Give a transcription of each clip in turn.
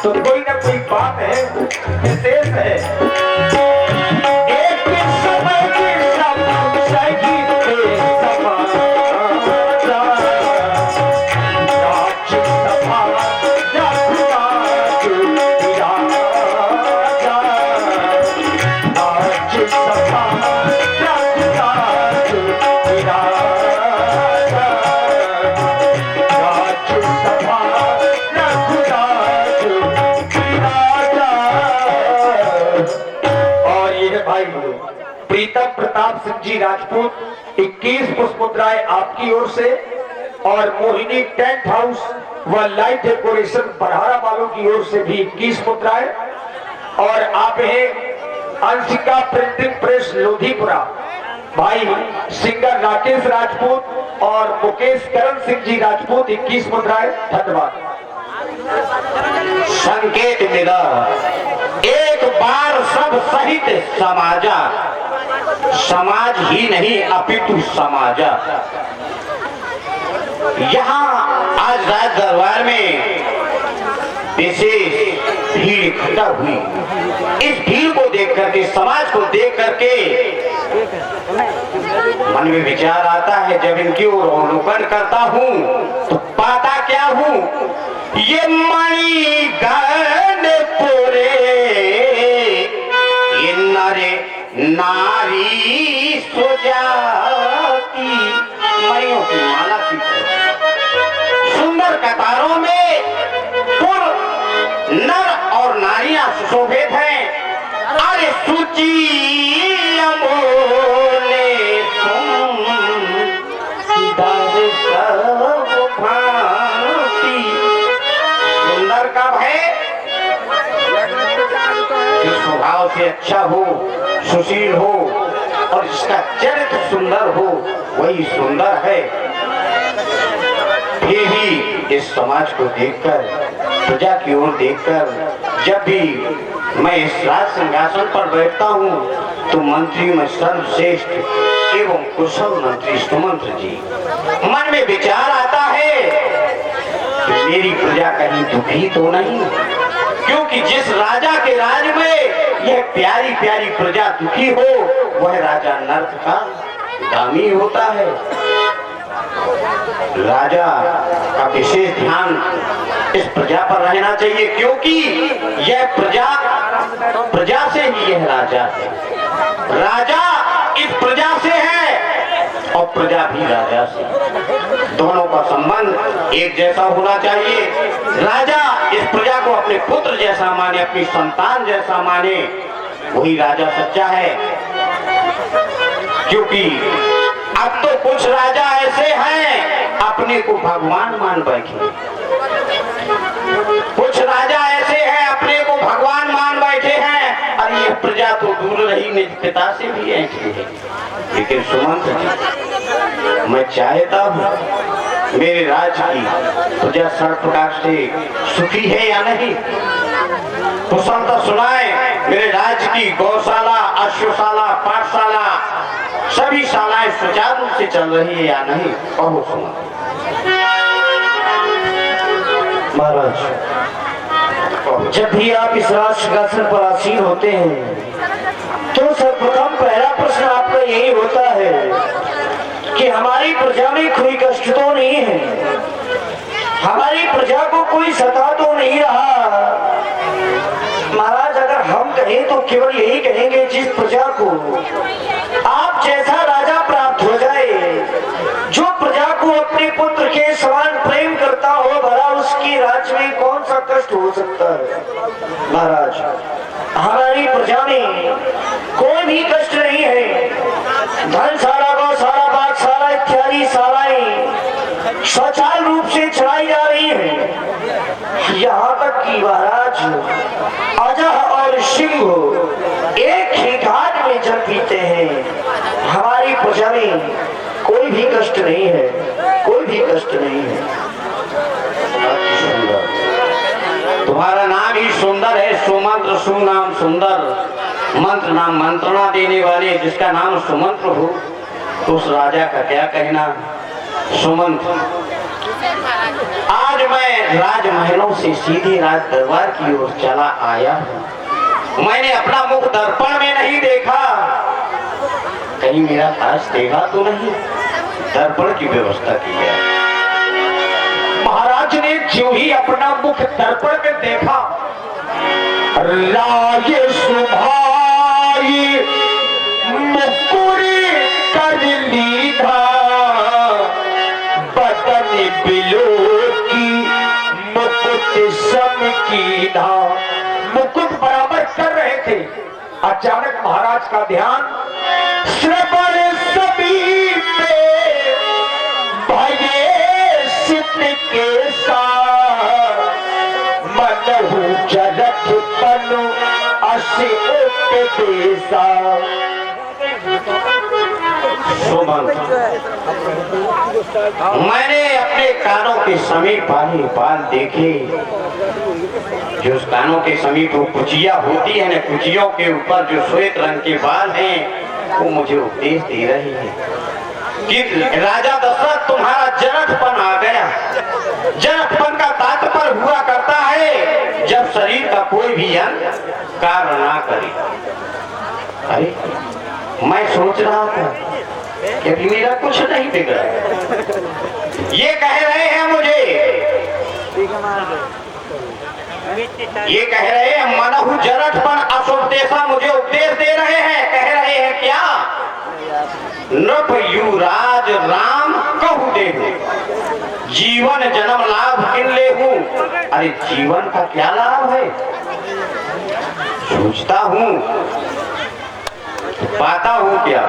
तो कोई ना कोई बात है, विशेष है। एक समय की समझाएगी प्रीतम प्रताप सिंह जी राजपूत 21 पुष्पमुद्राएं आपकी ओर से और मोहिनी टेंट हाउस व लाइट डेकोरेशन बरहारा वालों की ओर से भी 21 मुद्राएं और आप हैं अंशिका प्रिंटिंग प्रेस लोधीपुरा भाई सिंगर राकेश राजपूत और मुकेश करण सिंह जी राजपूत 21 मुद्राएं। धन्यवाद। संकेत मिला एक बार सब सहित समाजा, समाज ही नहीं अपितु समाजा। यहाँ आज राज दरबार में विशेष भीड़ इकट्ठा हुई। इस भीड़ को देख करके, समाज को देख करके मन में विचार आता है, जब इनकी ओर अवलोकन करता हूँ तो पाता क्या हूँ, ये मणि गण पूरे ये नरे नारी सुजाती मणियों की माला की सुंदर कतारों में नर और नारियां सुशोभित हैं। अरे सूची अमोले सुंदर कब है, जो स्वभाव से अच्छा हो, सुशील हो और जिसका चरित्र सुंदर हो वही सुंदर है। फिर भी इस समाज को देखकर, प्रजा की ओर देखकर जब भी मैं इस राज सिंहासन पर बैठता हूँ तो मंत्री में सर्वश्रेष्ठ एवं कुशल मंत्री सुमंत्र जी मन में विचार आता है कि मेरी प्रजा कहीं दुखी तो नहीं, क्योंकि जिस राजा के राज में यह प्यारी प्यारी प्रजा दुखी हो वह राजा नर्क का गामी होता है। राजा का विशेष ध्यान इस प्रजा पर रहना चाहिए, क्योंकि यह प्रजा से ही यह राजा है। राजा इस प्रजा से है और प्रजा भी राजा से, दोनों का संबंध एक जैसा होना चाहिए। राजा इस प्रजा को अपने पुत्र जैसा माने, अपनी संतान जैसा माने, वही राजा सच्चा है। क्योंकि अब तो कुछ राजा ऐसे हैं अपने को भगवान मान बैठे, कुछ राजा ऐसे हैं अपने को भगवान मान बैठे हैं। और ये प्रजा तो दूर रही, निज पिता से भी ऐसी है। लेकिन सुमंत जी, मैं चाहता हूँ मेरे राज की प्रजा सर्व प्रकार से सुखी है या नहीं, कुशलता सुनाए। मेरे राज्य की गौशाला, अश्वशाला, पाठशाला सभी शालाएं सुचारू रूप से चल रही है या नहीं, कहो सुना। महाराज, जब भी आप इस राज सिंहासन पर आसीन होते हैं तो सर्वप्रथम पहला प्रश्न आपका यही होता है कि हमारी प्रजा में कोई कष्ट तो नहीं है, हमारी प्रजा को कोई सता तो नहीं रहा। महाराज, अगर हम कहें तो केवल यही कहेंगे, जिस प्रजा को आप जैसा राजा प्राप्त हो जाए, जो प्रजा को अपने पुत्र के समान प्रेम करता हो, भला उसकी राज्य में कौन सा कष्ट हो सकता है। महाराज, हमारी प्रजा में कोई भी कष्ट नहीं है। धनशाला, गौशाला, पाठशाला इत्यादि शालाएं स्वचाल रूप से चलाई जा रही है। यहाँ तक कि महाराज अजह और सिंह एक ही घाट में जल पीते हैं। हमारी प्रजा में कोई भी कष्ट नहीं है, कोई भी कष्ट नहीं है। तुम्हारा नाम ही सुंदर है, सुमंत्र, सुनाम सुंदर, मंत्र नाम मंत्रणा देने वाले, जिसका नाम सुमंत्र हो तो उस राजा का क्या कहना। सुमंत्र आज मैं राजमहलों से सीधे राज दरबार की ओर चला आया हूं। मैंने अपना मुख दर्पण में नहीं देखा, कहीं मेरा ताज देखा तो नहीं, दर्पण की व्यवस्था की है। महाराज ने जो ही अपना मुख दर्पण में देखा, राज सुभाई मुकुरी कर लीधा, बदन बिलो की मुकुट सम की धा। मुकुट बराबर कर रहे थे, अचानक महाराज का ध्यान श्रवण सभी पे भये सिद्ध के साथ, मनहु जरत पनु असी उपदेशा। मैंने अपने कानों के समीप वाले बाल देखे, जो उस कानों के समीप वो कुचिया होती है ना, कुचियों के ऊपर जो श्वेत रंग के बाल हैं, वो मुझे उपदेश दे रहे हैं कि राजा दशरथ तुम्हारा जनकपन आ गया। जनकपन का तात्पर्य हुआ करता है जब शरीर का कोई भी अंग कार्य ना करे। अरे मैं सोच रहा था कि अभी मेरा कुछ नहीं बिगड़ा, ये कह रहे हैं मुझे, ये कह रहे हैं मनहु जरठपन असुपदेशा, मुझे उपदेश दे रहे हैं। कह रहे हैं क्या? नृप युराज राम कहु देहु, जीवन जन्म लाभ किन लेहु। अरे जीवन का क्या लाभ है? सोचता हूं, पाता हूं क्या?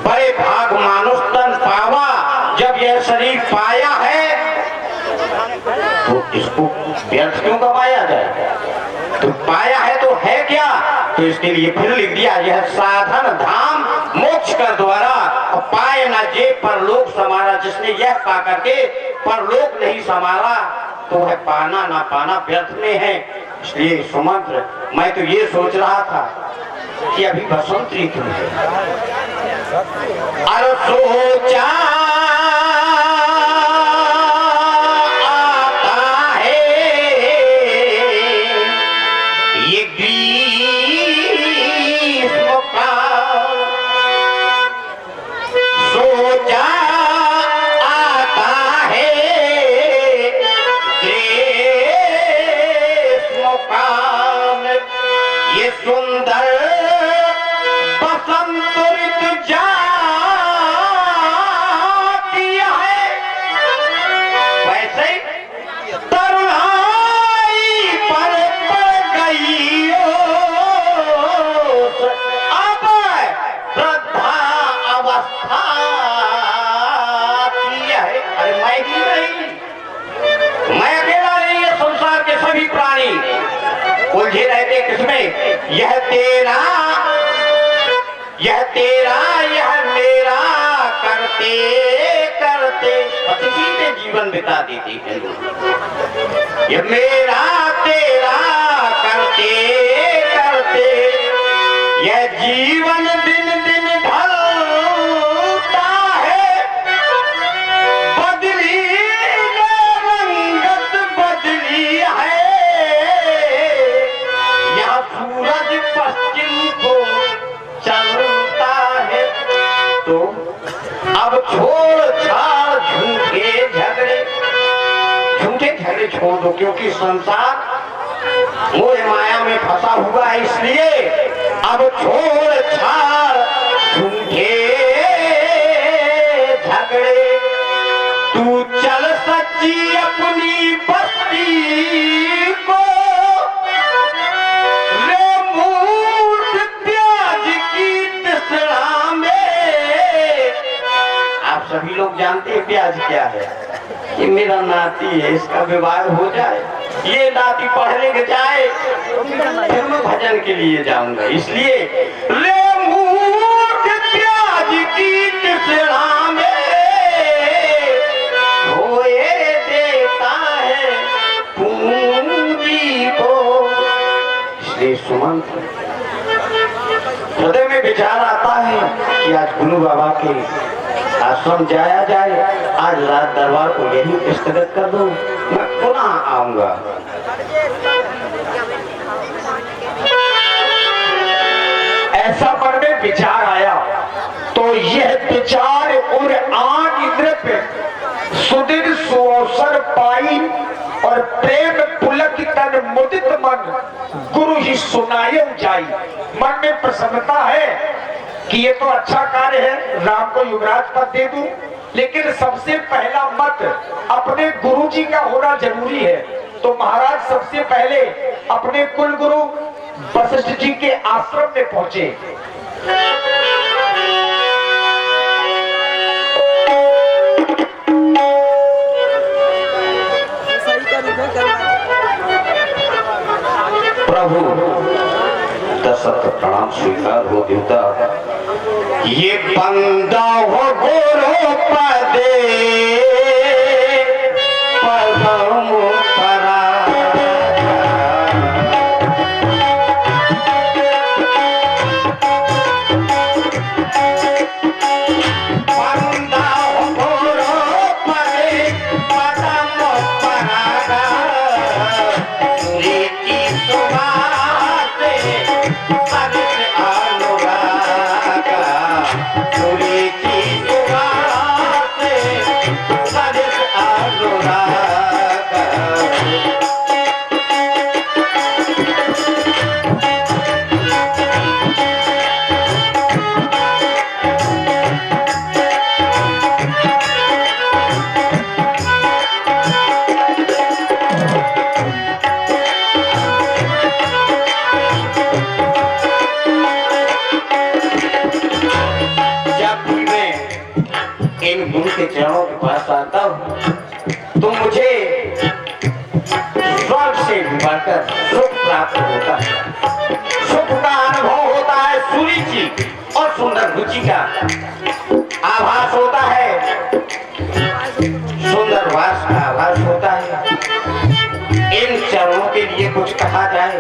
बड़े भाग मानुष तन पावा, जब यह शरीर पाया है तो इसको व्यर्थ क्यों गवाया जाए? तो पाया है तो है क्या? तो इसके लिए फिर लिख दिया, यह साधन धाम मोक्ष का द्वारा, पाए ना जे परलोक समारा। जिसने यह पा करके परलोक नहीं समारा तो वह पाना ना पाना व्यर्थ में है। इसलिए सुमंत्र, मैं तो ये सोच रहा था कि अभी बसंत ऋतु है, और सोचा आता है ये ग्रीष्म काल, सोचा आता है ग्रीष्म काल, ये सुंदर बसंत ऋतु जाती है। वैसे तरुणाई पर पड़ गई ओस, अब वृद्धा अवस्था की है। अरे मैं ही नहीं, मैं अकेला नहीं, ये संसार के सभी प्राणी उलझे रहते किसमें? यह तेरा, यह तेरा, यह मेरा करते करते इसी में जीवन बिता देते हैं लोग। यह मेरा तेरा करते करते यह जीवन दिन दिन ढलता है। बदली रंगत बदली है, यह सूरज पश्चिम को चलता है। तो अब छोड़ छाड़ झूठे झगड़े, झूठे झगड़े छोड़ दो, क्योंकि संसार मोह माया में फंसा हुआ है। इसलिए अब छोड़ छाड़ झूठे झगड़े, तू चल सच्ची अपनी बस्ती को, रे मूर्ख प्याज की तिसड़ा में। आप सभी लोग जानते हैं प्याज क्या है? ये मेरा नाती है, इसका विवाह हो जाए, ये नाती पढ़ लिख जाए, फिर मैं भजन के लिए जाऊंगा। इसलिए रे मूर्ख प्याज की तिसड़ा में होए देता है पूंजी को। इसलिए सुमंत, हृदय में विचार आता है कि आज गुरु बाबा के आश्रम जाया जाए। आज रात दरबार को यही स्थगित कर दो, मैं पुनः आऊंगा। ऐसा मन में विचार आया तो यह विचार और आग इंद्र पे सुदिन सुअवसर पाई और प्रेम पुलक तन मुदित मन गुरु ही सुनाय जाई। मन में प्रसन्नता है कि ये तो अच्छा कार्य है, राम को युवराज पद दे दूं, लेकिन सबसे पहला मत अपने गुरु जी का होना जरूरी है। तो महाराज सबसे पहले अपने कुल गुरु वशिष्ठ जी के आश्रम में पहुंचे। प्रभु दशरथ प्रणाम स्वीकार हो देवता। ये बंदा हो गुरु पदे परम परा, बंदा हो गुरु पदे परम परागा, रीति सुभाते हरित अनुरागा, रीति सुभाते हरित अनुरागा। जब भी मैं इन गुरु के चरणों के पास आता हूँ तो मुझे स्वर्ग से बढ़कर सुख प्राप्त होता है। सुख का अनुभव होता है, सुरुचि और सुंदर रुचि का आभास होता है, सुंदर वास का आभास होता है। इन चरणों के लिए कुछ कहा जाए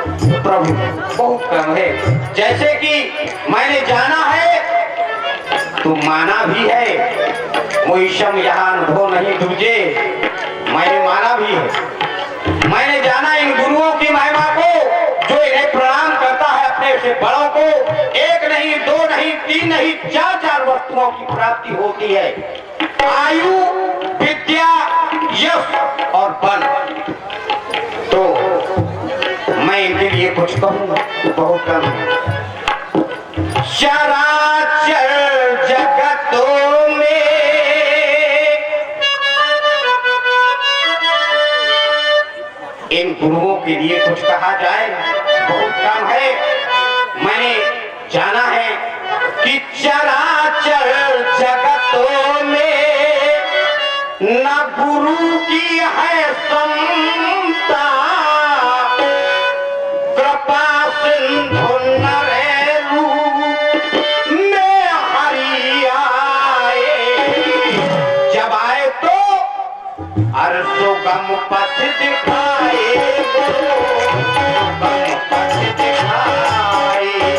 तो प्रभु बहुत कम है। जैसे कि मैंने जाना है तो माना भी है, कोई शम यहाँ अनुभव नहीं दूजे, मैंने माना भी है। मैंने जाना इन गुरुओं की महिमा को, जो इन्हें प्रणाम करता है अपने से बड़ों को, एक नहीं, दो नहीं, तीन नहीं, चार चार वस्तुओं की प्राप्ति होती है, आयु, विद्या, यश और बल। तो मैं इनके लिए कुछ कहूँ तो बहुत कम है। चराचर जगतों में इन गुरुओं के लिए कुछ कहा जाए बहुत कम है। मैंने जाना है कि चराचर जगतों में न गुरु की है समता, कृपा सिंधु नरेरु में हरि आए। जब आए तो हर सुगम पथ दिखाए, सुगम पथ दिखाए।